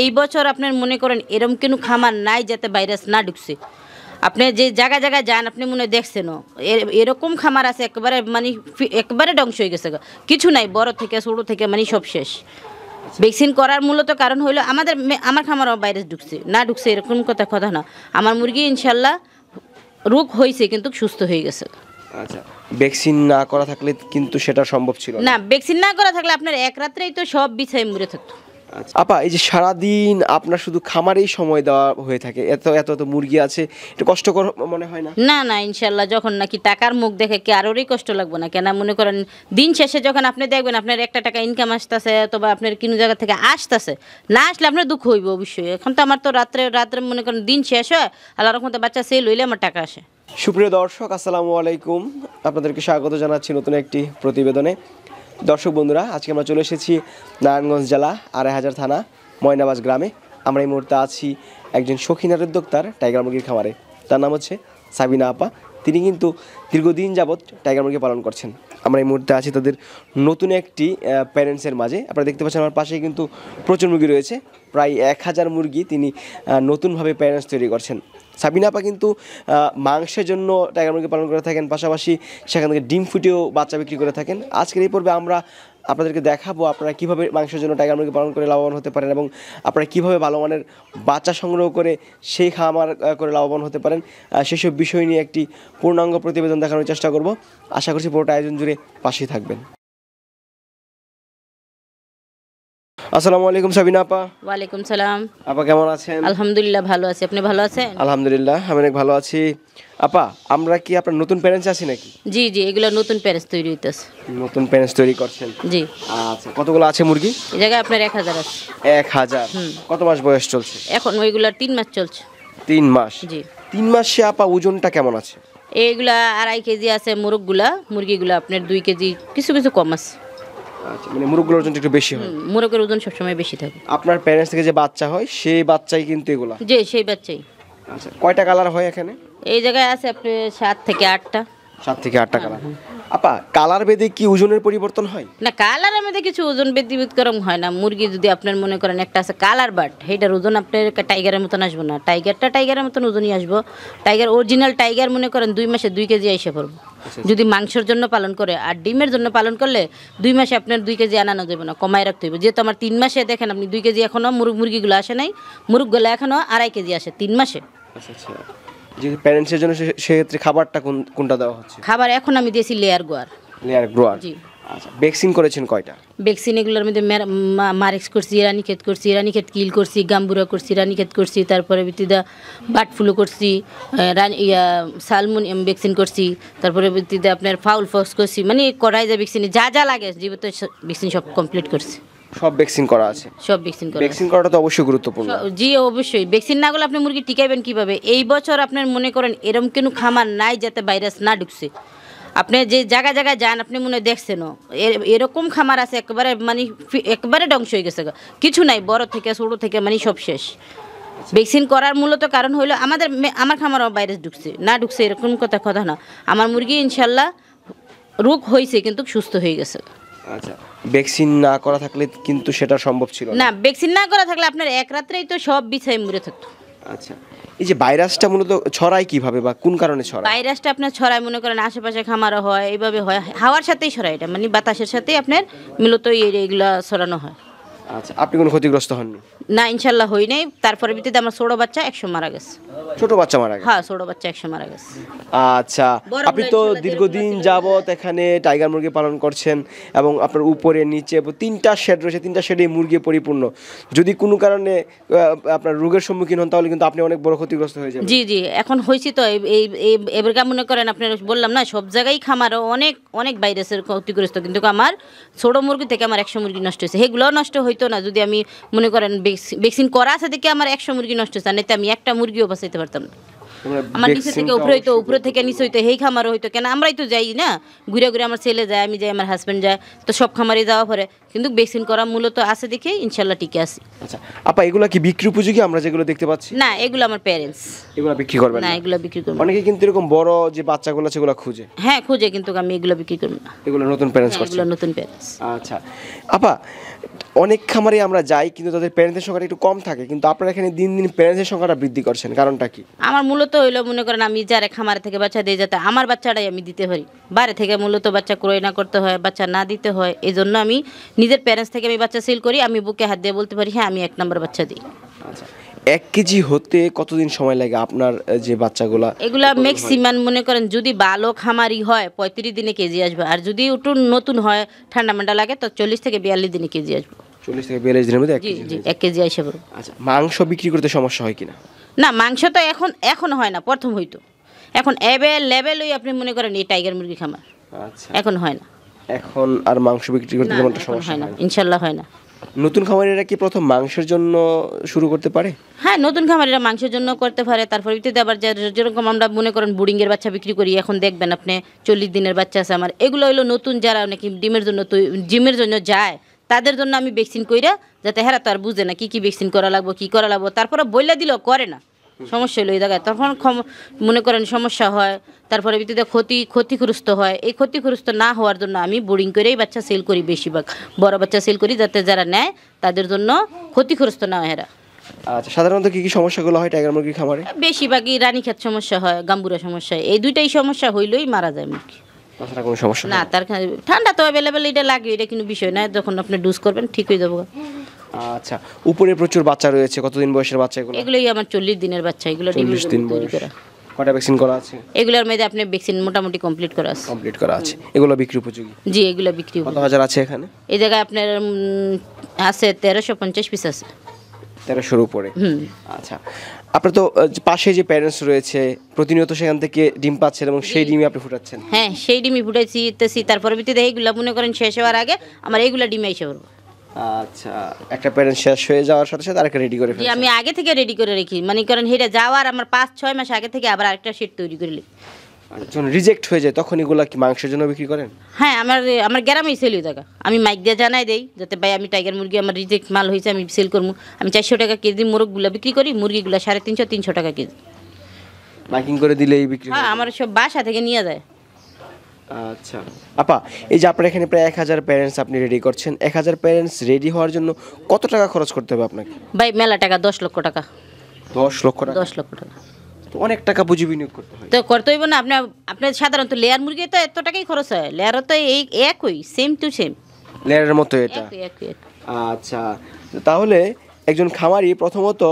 এই বছর আপনার মনে করেন এরকম কোনো খামার নাই যাতে ভাইরাস না ঢুকছে। আপনি যে জায়গায় জায়গায় যান আপনি মনে দেখছেনও এরকম খামার আছে একেবারে মানে একেবারে ধ্বংস হয়ে গেছে, কিছু নাই, বড় থেকে ছোটো থেকে মানে সব শেষ। ভ্যাকসিন করার মূলত কারণ হইলো আমার খামারও ভাইরাস ঢুকছে না ঢুকছে এরকম কথা না, আমার মুরগি ইনশাল্লাহ রোগ হয়েছে কিন্তু সুস্থ হয়ে গেছে। আচ্ছা, ভ্যাকসিন না করা থাকলে কিন্তু সেটা সম্ভব ছিল না, ভ্যাকসিন না করা থাকলে আপনার এক রাত্রেই তো সব বিছাই মরে থাকতো। আপা, এই যে সারাদিন আপনার শুধু খামারেই সময় দেওয়া হয়ে থাকে, এত এত এত মুরগি আছে, একটু কষ্টকর মনে হয় না? না না, ইনশাল্লাহ যখন নাকি টাকার মুখ দেখে কি আরোরই কষ্ট লাগবে না কেন? মনে করেন দিন শেষে যখন আপনি দেখবেন আপনার একটা টাকা ইনকাম আসতেছে অথবা আপনার কোনো জায়গা থেকে আসতেছে, না আসলে আপনার দুঃখ হইব অবশ্যই। এখন তো আমার তো রাত্রে মনে করেন দিন শেষ হয়, আল্লাহর রহমতে বাচ্চা সেল হইলে আমার টাকা আসে। সুপ্রিয় দর্শক, আসসালামু আলাইকুম, আপনাদেরকে স্বাগত জানাচ্ছি নতুন একটি প্রতিবেদনে। দর্শক বন্ধুরা, আজকে আমরা চলে এসেছি নারায়ণগঞ্জ জেলা ২৮০০ থানা ময়নাবাজ গ্রামে। আমরা এই মুহূর্তে আছি একজন শৌখিনের উদ্যোক্তার টাইগার মুরগির খামারে। তার নাম হচ্ছে সাবিনা আপা। তিনি কিন্তু দীর্ঘদিন যাবৎ টাইগার মুরগি পালন করছেন। আমরা এই মুহূর্তে আছি তাদের নতুন একটি প্যারেন্টসের মাঝে। আপনারা দেখতে পাচ্ছেন আমার পাশেই কিন্তু প্রচুর মুরগি রয়েছে, প্রায় ১০০০ মুরগি তিনি নতুনভাবে প্যারেন্টস তৈরি করছেন। সাবিনা আপা কিন্তু মাংসের জন্য টাইগার মুরগি পালন করে থাকেন, পাশাপাশি সেখান থেকে ডিম ফুটেও বাচ্চা বিক্রি করে থাকেন। আজকের এই পর্বে আমরা আপনাদেরকে দেখাবো আপনারা কীভাবে মাংসের জন্য টাইগার মুরগি পালন করে লাভবান হতে পারেন এবং আপনারা কীভাবে ভালো মানের বাচ্চা সংগ্রহ করে সেই খামার করে লাভবান হতে পারেন। সেসব বিষয় নিয়ে একটি পূর্ণাঙ্গ প্রতিবেদন দেখানোর চেষ্টা করব। আশা করছি পুরোটা আয়োজন জুড়ে পাশেই থাকবেন। আসসালামু আলাইকুম সাবিনা আপা। ওয়ালাইকুম সালাম। আপা কেমন আছেন? আলহামদুলিল্লাহ ভালো আছি, আপনি ভালো আছেন? আলহামদুলিল্লাহ, আমি অনেক ভালো আছি। আপা, আমরা কি আপনার নতুন প্যারেন্টস আছি নাকি? জি জি, এগুলো নতুন প্যারেন্টস তৈরি হইতেছে। নতুন প্যারেন্টস তৈরি করছেন? জি। আচ্ছা, কতগুলো আছে মুরগি? এই জায়গায় আপনার ১০০০ আছে। ১০০০? কত মাস বয়স চলছে এখন ওইগুলা ৩ মাস চলছে। ৩ মাস? জি। ৩ মাসে আপা ওজনটা কেমন আছে? এইগুলা ২.৫ কেজি আছে মুরগিগুলা আপনার 2 কেজি কিছু কিছু কম আছে। আচ্ছা, মানে মুরগির ওজনটা একটু বেশি হয়? মুরগির ওজন সবসময় বেশি থাকে। আপনার প্যারেন্টস থেকে যে বাচ্চা হয় সেই বাচ্চাই কিন্তু এগুলা? জি, সেই বাচ্চাই। আচ্ছা, কয়টা কালার হয় এখানে? এই জায়গায় আছে আপনার ৭ থেকে ৮টা। ৭ থেকে 8টা কালার। আপা, কালার ভেদে কি ওজনের পরিবর্তন হয়? না, কালারের মধ্যে কিছু ওজন ব্যতিক্রম হয় না। মুরগি যদি আপনার মনে করেন একটা আছে কালার বাট, সেইটার ওজন আপনার টাইগারের মতন আসবো না। টাইগারের মতন ওজনই আসবো। টাইগার অরিজিনাল টাইগার মনে করেন 2 মাসে 2 কেজি এসে পড়বো যদি মাংসের জন্য পালন করে। আর ডিমের জন্য পালন করলে 2 মাসে আপনার 2 কেজি আনানো যাবে না, কমায় রাখতে হবে। যেহেতু আমার 3 মাসে দেখেন আপনি 2 কেজি এখনও মুরগিগুলো আসে নাই, মুরগগুলো এখনও 2.5 কেজি আসে 3 মাসে। আচ্ছা আচ্ছা, যে প্যারেন্টসের জন্য সেক্ষেত্রে খাবারটা কোনটা দেওয়া হচ্ছে? খাবার এখন আমি দিয়েছি লেয়ার গ্রোয়ার। জি। আচ্ছা, ভ্যাকসিন করেছেন কয়টা? ভ্যাকসিন এগুলোর মধ্যে মারেক্স করছি, রানীক্ষেত কিল করছি, গাম্বুরা করছি, রানীক্ষেত করছি, তারপরে ভিত্তিতে বার্ড ফ্লু করছি, সালমোনিয়াম ভ্যাকসিন করছি, তারপরে ভিত্তিতে আপনার ফাউল ফক্স করছি, মানে করাইজা ভ্যাকসিন যা যা লাগে জীবিত ভ্যাকসিন সব কমপ্লিট করছি। সব ভ্যাকসিন করা আছে? সব ভ্যাকসিন করাটা তো অবশ্যই গুরুত্বপূর্ণ। জি অবশ্যই, ভ্যাকসিন না করলে আপনি মুরগি টিকাইবেন কিভাবে? এই বছর আপনার মনে করেন এরকম কোনো খামার নাই যাতে ভাইরাস না ঢুকছে। আপনি যে জায়গায় জায়গায় যান আপনি মনে দেখছেনও এরকম খামার আছে একেবারে মানে একেবারে ধ্বংস হয়ে গেছে, কিছু নাই, বড় থেকে ছোটো থেকে মানে সব শেষ। ভ্যাকসিন করার মূলত কারণ হইলো আমার খামারও ভাইরাস ঢুকছে না ঢুকছে এরকম কথা না, আমার মুরগি ইনশাল্লাহ রোগ হয়েছে কিন্তু সুস্থ হয়ে গেছে। আচ্ছা, ভ্যাকসিন না করা থাকলে কিন্তু সেটা সম্ভব ছিল না, ভ্যাকসিন না করা থাকলে আপনার এক রাত্রেই তো সব বিছাই মরে থাকতো। আচ্ছা, এই যে ভাইরাসটা মূলত ছড়ায় কিভাবে বা কোন কারণে ছড়ায়? ভাইরাসটা আপনার ছড়ায় মনে করেন আশেপাশে খামারও হয়, এইভাবে হয়, হাওয়ার সাথেই ছড়ায় এটা, মানে বাতাসের সাথেই আপনার মূলত এইগুলা ছড়ানো হয়। আচ্ছা, আপনি কোনো ক্ষতিগ্রস্ত হননি? না, ইনশাল্লাহ হই নাই। তারপরে ভিত্তিতে আমার ছোট বাচ্চা 100 মারা গেছে। ছোট বাচ্চা মারা গেছে? হ্যাঁ, ছোট বাচ্চা 100 মারা গেছে। আচ্ছা, আপনি তো দীর্ঘদিন যাবত এখানে টাইগার মুরগি পালন করছেন এবং আপনার উপরে নিচে 3টা শেড রয়েছে, 3টা শেডে মুরগি পরিপূর্ণ। যদি কোনো কারণে আপনার রোগের সম্মুখীন হন তাহলে কিন্তু আপনি অনেক বড় ক্ষতিগ্রস্ত হয়ে যাবেন। জি জি, এখন হয়েছি তো এবারকার মনে করেন আপনার বললাম না সব জায়গায় খামার অনেক ভাইরাসের ক্ষতিগ্রস্ত, কিন্তু আমার ছোট মুরগি থেকে আমার 100 মুরগি নষ্ট হয়েছে। সেগুলোও নষ্ট হইতো না যদি আমি মনে করেন ভ্যাকসিন করা আছে দেখে আমার 100 মুরগি নষ্ট হয়েছে, না আমি একটা মুরগিও বাঁচাইতে পারতাম না। আমার নিচে থেকে উপরে হইতো, উপরে থেকে নিচে হইতো, সেই খামারও হইতো। কেন আমরাই তো যাই না, ঘুরে ঘুরে আমার ছেলে যায়, আমি যাই, আমার হাজব্যান্ড যায়, তো সব খামারে যাওয়া পরে কিন্তু ভ্যাকসিন করা মূলত আছে দেখে ইনশাল্লাহ টিকে আছে। আচ্ছা আপা, এগুলো কি বিক্রি উপযোগী আমরা যেগুলো দেখতে পাচ্ছি? না, এগুলো আমার প্যারেন্টস। এগুলো বিক্রি করবেন না? এগুলো বিক্রি করব। অনেকে কিন্তু এরকম বড় যে বাচ্চাগুলো আছে সেগুলো খুঁজে। হ্যাঁ খুঁজে, কিন্তু আমি এগুলো বিক্রি করব না। এগুলো নতুন প্যারেন্টস করছে? এগুলো নতুন প্যারেন্টস। আচ্ছা আপা, অনেক খামারে আমরা যাই কিন্তু তাদের প্যারেন্টসের সংখ্যাটা একটু কম থাকে, কিন্তু আপনারা এখানে দিন দিন প্যারেন্টসের সংখ্যাটা বৃদ্ধি করছেন, কারণটা কি? আমার মূলত হইলো মনে করেন আমি যারা খামারে থেকে বাচ্চা দিয়ে যাতে আমার বাচ্চাটাই আমি দিতে পারি, বাইরে থেকে মূলত বাচ্চা ক্রয় না করতে হয়, বাচ্চা না দিতে হয়, এই জন্য আমি নিজের প্যারেন্টস থেকে আমি বাচ্চা সেল করি, আমি বুকে হাত দিয়ে বলতে পারি হ্যাঁ আমি 1 নম্বর বাচ্চা দিই। আচ্ছা, 1 কেজি হতে কতদিন সময় লাগে আপনার যে বাচ্চাগুলা? এগুলা ম্যাক্সিমাম মনে করেন যদি ভালো খামারি হয় 35 দিনে কেজি আসবে, আর যদি একটু নতুন হয় ঠান্ডা মান্ডা লাগে তো 40 থেকে 42 দিনে কেজি আসবে। 40 থেকে 42 দিনের মধ্যে 1 জি কেজি? জি 1 কেজি আসে বড়। আচ্ছা, মাংস বিক্রি করতে সমস্যা হয় কিনা? না মাংস তো এখন হয় না, প্রথম হইতো, এখন লেভেলই আপনি মনে করেন এই টাইগার মুরগি খামার, আচ্ছা, এখন হয় না। এখন আর মাংস বিক্রি করতে না, তেমন একটা এখন সমস্যা হয় না, হয় না। ইনশাল্লাহ হয় না। নতুন খামারিরা কি প্রথম মাংসের জন্য শুরু করতে পারে? হ্যাঁ নতুন খামারিরা মাংসের জন্য করতে পারে, তারপর ভিত্তিতে আবার যেরকম আমরা মনে করেন বুডিংয়ের বাচ্চা বিক্রি করি, এখন দেখবেন আপনি 40 দিনের বাচ্চা আছে আমার, এগুলো হলো নতুন যারা নাকি জিমের জন্য যায় তাদের জন্য আমি ভ্যাকসিন কইরা, যাতে হেরা তো আর বুঝে না কি কি ভ্যাকসিন করা লাগবো কি করা লাগবো, তারপরে বইলা দিলেও করে না, সমস্যা হলো এই জায়গায়, তখন মনে করেন সমস্যা হয়, তারপরে ভিত্তিতে ক্ষতিগ্রস্ত হয়, এই ক্ষতিগ্রস্ত না হওয়ার জন্য আমি বোর্ডিং করেই বাচ্চা সেল করি, বেশিরভাগ বড় বাচ্চা সেল করি যাতে যারা নেয় তাদের জন্য ক্ষতিগ্রস্ত না হয় এরা। আচ্ছা, সাধারণত কি কি সমস্যাগুলো হয় টাইগার মুরগির খামারে? বেশিরভাগই রানীক্ষেত সমস্যা হয়, গাম্বুরা সমস্যা হয়, এই দুইটাই সমস্যা হইলেই মারা যায় মুরগি। তাছাড়া কোনো সমস্যা না হয় তার ঠান্ডা তো অ্যাভেলেবেল, এটা লাগে, এটা কোনো বিষয় না, যখন আপনি ডুজ করবেন ঠিক হয়ে যাবো। আচ্ছা, উপরে প্রচুর বাচ্চা রয়েছে, কতদিন বয়সের বাচ্চা এগুলো? এগুলোই আমার 40 দিনের বাচ্চা, এগুলো 40 দিন তৈরি বয়স। করা। কটা ভ্যাকসিন করা আছে? এগুলোর মধ্যে আপনি ভ্যাকসিন মোটামুটি কমপ্লিট করা আছে। কমপ্লিট করা আছে, এগুলো বিক্রি উপযোগী? জি এগুলো বিক্রি কত হবে। হাজার আছে এখানে? এই জায়গায় আপনার আছে 1350 পিস আছে। 1300-র উপরে? হুম। আচ্ছা, আপনার তো পাশে যে প্যারেন্টস রয়েছে প্রতিনিয়ত সেখান থেকে ডিম পাচ্ছেন এবং সেই ডিমই আপনি ফুটাচ্ছেন? হ্যাঁ সেই ডিমই ফুটাইছি তেছি, তারপরে ভিত্তিতে এইগুলো মনে করেন শেষ হওয়ার আগে আমার এইগুলা ডিমে এসে পড়বো। আচ্ছা, একটা প্যারেন্ট শেষ হয়ে যাওয়ার সাথে সাথে আরেকটা রেডি করে জি ফেলছেন? আমি আগে থেকে রেডি করে রাখি, মানে করেন হেরা যাওয়ার আমার 5-6 মাস আগে থেকে আবার আরেকটা সেট তৈরি করে নিই। যখন রিজেক্ট হয়ে যায় তখন এগুলা কি মাংসের জন্য বিক্রি করেন? হ্যাঁ আমার গ্রামেই সেল হয়ে থাকা, আমি মাইক দিয়ে জানাই দেই যাতে ভাই আমি টাইগার মুরগি আমার রিজেক্ট মাল হয়েছে আমি সেল করবো, আমি 400 টাকা কেজি মোরগগুলো বিক্রি করি, মুরগিগুলো 350-300 টাকা কেজি। মাইকিং করে দিলেই বিক্রি হ্যাঁ হয়? আমার সব বাসা থেকে নিয়ে যায়। আচ্ছা আপা, এই যে আপনার এখানে প্রায় 1000 প্যারেন্টস আপনি রেডি করছেন, 1000 প্যারেন্টস রেডি হওয়ার জন্য কত টাকা খরচ করতে হবে আপনাকে? ভাই মেলা টাকা, 10 লক্ষ টাকা। 10 লক্ষ টাকা? 10 লক্ষ টাকা তো অনেক টাকা পুঁজি বিনিয়োগ করতে হয়। তো করতে হইব না, আপনার সাধারণত লেয়ার মুরগি তো এত টাকাই খরচ হয়, লেয়ারও তো এই একই, সেম টু সেম, লেয়ারের মতো এটা? একই। আচ্ছা, তাহলে একজন খামারি প্রথমত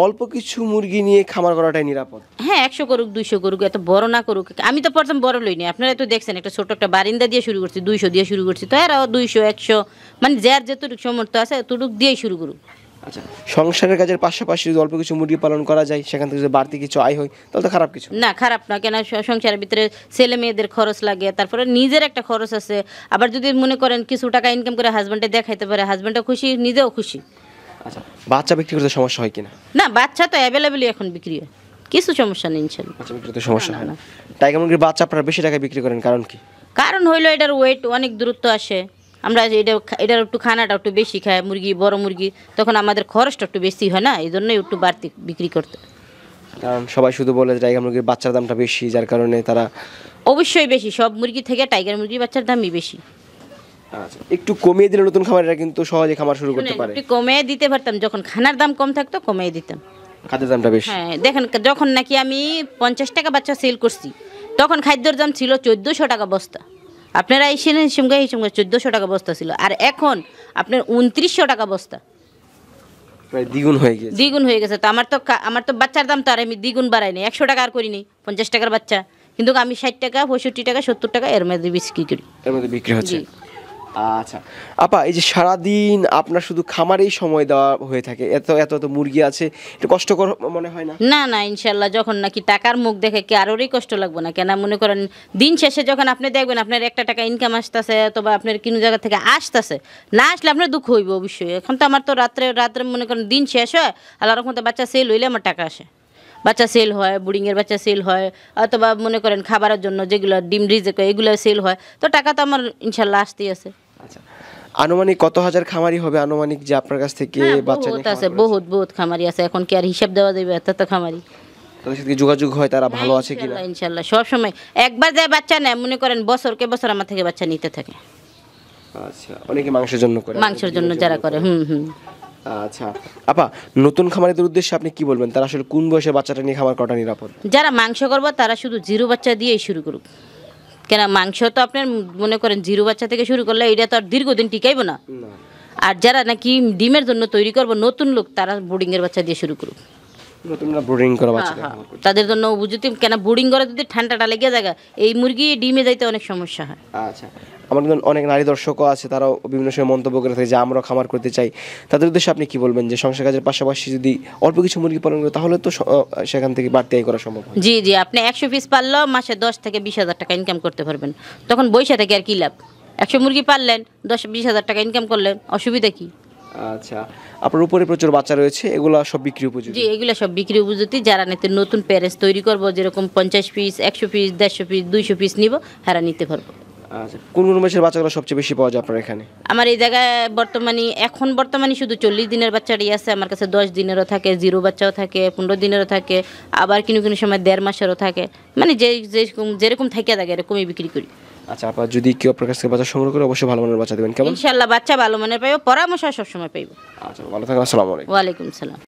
অল্প কিছু মুরগি নিয়ে খামার করাটাই নিরাপদ? হ্যাঁ 100 করুক 200 করুক, এত বড় না করুক, আমি তো প্রথম বড় লইনি, আপনারা তো দেখছেন একটা ছোট একটা বারিন্দা দিয়ে শুরু করছি, 200 দিয়ে শুরু করছি, তো এরাও 200-100 মানে যার যতটুকু সামর্থ্য আছে ততটুকু দিয়েই শুরু করুক। আচ্ছা, সংসারের কাজের পাশাপাশি যদি অল্প কিছু মুরগি পালন করা যায় সেখান থেকে যদি বাড়তি কিছু আয় হয় তাহলে তো খারাপ কিছু না খারাপ না, কেন সংসারের ভিতরে ছেলে মেয়েদের খরচ লাগে, তারপরে নিজের একটা খরচ আছে, আবার যদি মনে করেন কিছু টাকা ইনকাম করে হাজব্যান্ডে দেখাইতে পারে, হাজব্যান্ডও খুশি নিজেও খুশি। আচ্ছা, বাচ্চা বিক্রি করতে সমস্যা হয় কিনা? না বাচ্চা তো অ্যাভেলেবেলই এখন বিক্রি হয়, কিছু সমস্যা নেই ইনশাল্লাহ। বাচ্চা বিক্রি করতে সমস্যা না, হয় না, না? টাইগার মুরগির বাচ্চা আপনারা বেশি টাকায় বিক্রি করেন কারণ কি? কারণ হইলো এটার ওয়েট অনেক দূরত্ব আসে, আমরা যে এটার একটু খানাটা একটু বেশি খায় মুরগি, বড় মুরগি, তখন আমাদের খরচটা একটু বেশি হয় না, এই জন্যই একটু বাড়তি বিক্রি করতে। কারণ সবাই শুধু বলে যে টাইগার মুরগির বাচ্চার দামটা বেশি, যার কারণে তারা। অবশ্যই বেশি, সব মুরগি থেকে টাইগার মুরগির বাচ্চার দামই বেশি। আচ্ছা, একটু কমিয়ে দিলে নতুন খামারিরা কিন্তু সহজে খামার শুরু করতে পারে। একটু কমিয়ে দিতে পারতাম, যখন খানার দাম কম থাকতো কমিয়ে দিতাম, খাদ্যের দামটা বেশি। হ্যাঁ দেখেন যখন নাকি আমি 50 টাকা বাচ্চা সেল করছি তখন খাদ্যের দাম ছিল 1400 টাকা বস্তা, আপনারা এই সঙ্গে 1400 টাকা বস্তা ছিল, আর এখন আপনার 2900 টাকা বস্তা, প্রায় দ্বিগুণ হয়ে গিয়েছে। দ্বিগুণ হয়ে গেছে। তো আমার তো বাচ্চার দাম তো আর আমি দ্বিগুণ বাড়াইনি, 100 টাকা আর করিনি, 50 টাকার বাচ্চা, কিন্তু আমি 60 টাকা 65 টাকা 70 টাকা এর মধ্যে বিক্রি করি। এর মধ্যে বিক্রি হচ্ছে। জি। আচ্ছা আপা, এই যে সারাদিন আপনার শুধু খামারেই সময় দেওয়া হয়ে থাকে, এত এত এত মুরগি আছে, একটু কষ্টকর মনে হয় না? না না ইনশাল্লাহ, যখন নাকি টাকার মুখ দেখে কি আরোরই কষ্ট লাগবে না, কেন মনে করেন দিন শেষে যখন আপনি দেখবেন আপনার 1 টাকা ইনকাম আসতেছে অথবা আপনার কোনো জায়গা থেকে আসতেছে, না আসলে আপনার দুঃখ হইব অবশ্যই। এখন তো আমার তো রাত্রে মনে করেন দিন শেষ হয়, আল্লাহর রহমতে বাচ্চা সেল হইলে আমার টাকা আসে, বাচ্চা সেল হয়, বুডিংয়ের বাচ্চা সেল হয়, অথবা মনে করেন খাবারের জন্য যেগুলো ডিম রিজেক্ট হয় এগুলো সেল হয়, তো টাকা তো আমার ইনশাল্লাহ আসতেই আছে। আচ্ছা, আনুমানিক কত হাজার খামারি হবে আনুমানিক যে আপনার কাছ থেকে হ্যাঁ, বাচ্চা বহুত নিয়ে আছে, খামার করেছে? বহুত খামারি আছে, এখন কি আর হিসাব দেওয়া যাবে এত তো খামারি। তাদের সাথে কি যোগাযোগ হয়, তারা ভালো আছে কিনা? ইনশাল্লাহ সব সময় একবার যায় বাচ্চা নেয়, মনে করেন বছরকে বছর আমার থেকে বাচ্চা নিতে থাকে। আচ্ছা, অনেকে মাংসের জন্য করে। মাংসের জন্য যারা করে হুম। আচ্ছা আপা, নতুন খামারিদের উদ্দেশ্যে আপনি কি বলবেন? তারা আসলে কোন বয়সে বাচ্চাটা নিয়ে খামার করাটা নিরাপদ? যারা মাংস করবো তারা শুধু জিরো বাচ্চা দিয়েই শুরু করুক। কেন মাংস তো আপনার মনে করেন জিরো বাচ্চা থেকে শুরু করলে এটা তো আর দীর্ঘদিন টিকাইব না। আর যারা নাকি ডিমের জন্য তৈরি করবো নতুন লোক, তারা বোর্ডিংয়ের বাচ্চা দিয়ে শুরু করুক। নতুনরা ব্রিডিং করা বাচ্চা তাদের জন্য বুঝতে কেন বোর্ডিং করে যদি ঠান্ডাটা লেগে যায়, এই মুরগি ডিমে যাইতে অনেক সমস্যা হয়। আচ্ছা, আমার কিন্তু অনেক নারী দর্শকও আছে, তারাও বিভিন্ন সময় মন্তব্য করে থাকে যে আমরা খামার করতে চাই। তাদের উদ্দেশ্যে আপনি কি বলবেন যে সংসার কাজের পাশাপাশি যদি অল্প কিছু মুরগি পালন করে তাহলে তো সেখান থেকে বাড়তি আয় করা সম্ভব হয়? জি, আপনি 100 পিস পারলেও মাসে 10 থেকে 20,000 টাকা ইনকাম করতে পারবেন। তখন বৈশা থেকে আর কি লাভ? 100 মুরগি পারলেন, 10-20,000 টাকা ইনকাম করলেন, অসুবিধা কি? আচ্ছা, আপনার উপরে প্রচুর বাচ্চা রয়েছে, এগুলো সব বিক্রি উপযোগী? জি, এগুলো সব বিক্রি উপযোগী। যারা নিতে নতুন প্যারেন্টস তৈরি করবো, যেরকম 50 পিস, 100 পিস, 150 পিস, 200 পিস নিব, হারা নিতে পারবো। আচ্ছা, কোন কোন মাসের বাচ্চাগুলো সবচেয়ে বেশি পাওয়া যায় আপনার এখানে? আমার এই জায়গায় বর্তমানে শুধু 40 দিনের বাচ্চারই আছে। আমার কাছে 10 দিনেরও থাকে, জিরো বাচ্চাও থাকে, 15 দিনেরও থাকে, আবার কোনো সময় 1.5 মাসেরও থাকে। মানে যেরকম থাকে থাকে এরকমই বিক্রি করি। আচ্ছা আপা, যদি কেউ আপনার কাছ থেকে বাচ্চা সংগ্রহ করে অবশ্যই ভালো মানের বাচ্চা দেবেন, কেমন? ইনশাল্লাহ বাচ্চা ভালো মানের পাইব, পরামর্শ সবসময় পাইব। আচ্ছা, ভালো থাকবেন, আসসালামু আলাইকুম। ওয়ালাইকুম সালাম।